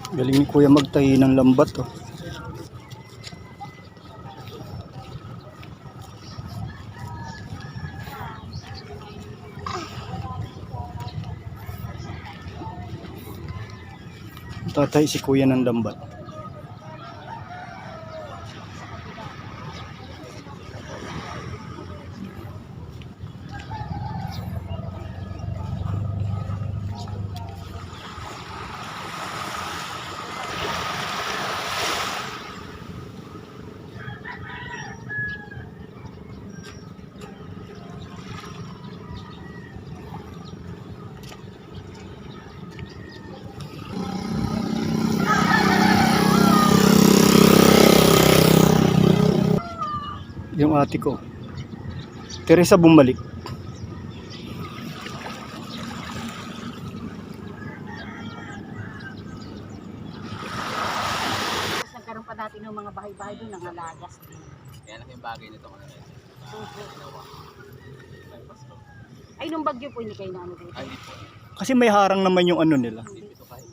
Galing ni Kuya magtahi ng lambat, oh. Tatay si Kuya ng lambat. Yung ate ko, Teresa, bumalik. Nagkaroon pa natin ng mga bahay-bahay doon, nangalagas din. Kaya lang yung bagay nito mga ito. Ay, nung bagyo po, hindi kayo na ano dito. Ay, hindi po. Kasi may harang naman yung ano nila. Dito kayo.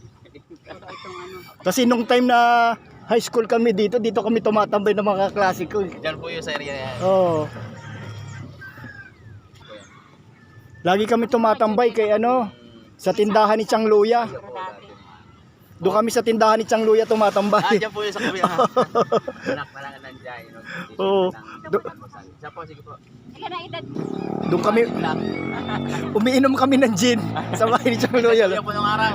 Pero itong ano, Kasi nung time na high school kami dito kami tumatambay ng mga klase ko. Diyan po yung sa area yan. Oo. Lagi kami tumatambay kay ano, sa tindahan ni Chang Luya. pero dati. Doon kami sa tindahan ni Chang Luya tumatambay. Diyan po yung sa kabila. Anak, parang nandiyan. Oo. Siya po, sige po. Sige na edad. Doon kami, umiinom kami ng gin sa bahay ni Chang Luya. Siya po nung araw.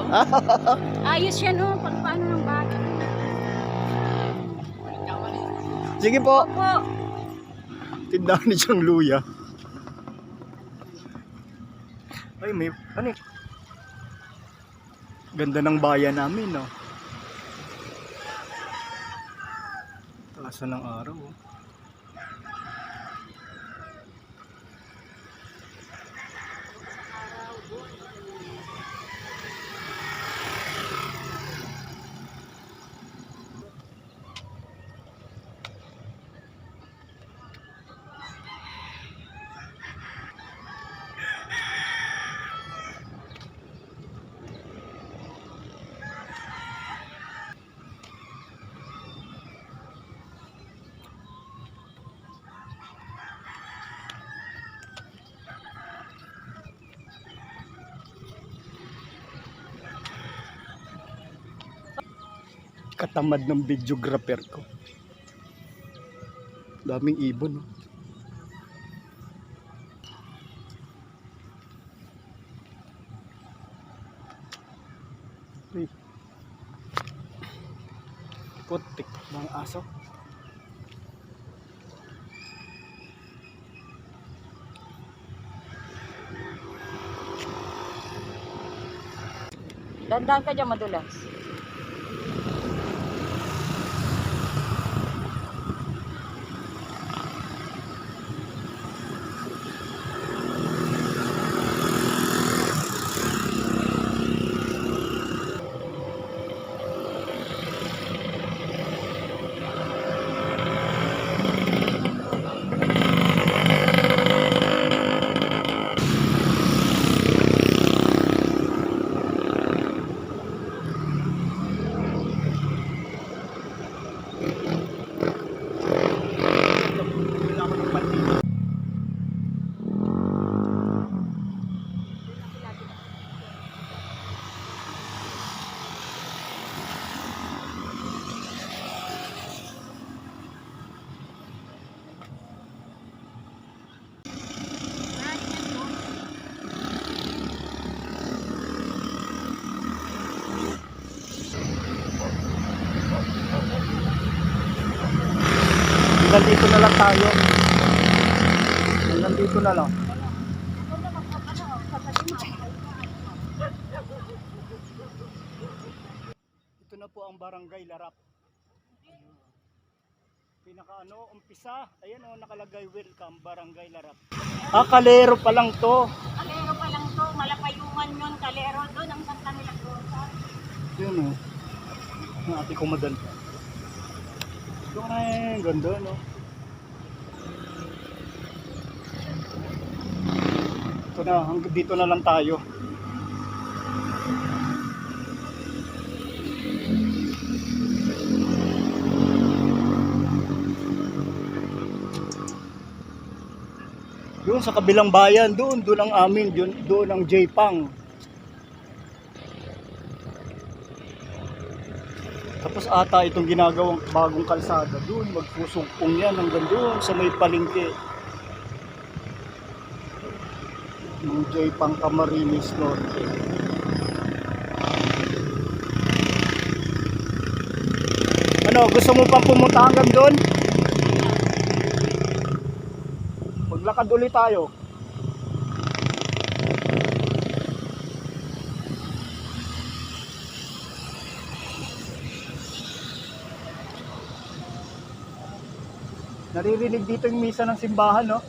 Ayos yan no, pag paano ng bata. Sige po, Po, tindahan ni Chang Luya. Ay, may, ano eh. Ganda ng bayan namin, no? Taas na ng araw, oh. Katamad ng videographer ko. Daming ibon, no? Uy. Putik ng aso. dandan ka dyan madulas. Nandito na lang tayo. Nandito na lang. Ito na po ang Barangay Larap. Pinaka umpisa. Ayan o, nakalagay welcome Barangay Larap. Ah, Kalero pa lang to. Kalero pa lang to, malapayungan yun, Kalero doon, ang Santa Milagrosa. Yun o. Ang ate ko madal. Ito ay ganda, no? Ito na, hanggang dito na lang tayo. doon sa kabilang bayan, doon ang amin, doon ang J-Pang. Tapos ata itong ginagawang bagong kalsada doon, magsusugpong yan hanggang doon sa may palengke ng J-Pang Camarines Norte. Ano, gusto mo pang pumunta hanggang doon? Maglakad ulit tayo. Naririnig dito yung misa ng simbahan, no?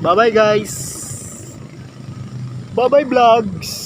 Bye-bye guys. Bye-bye vlogs.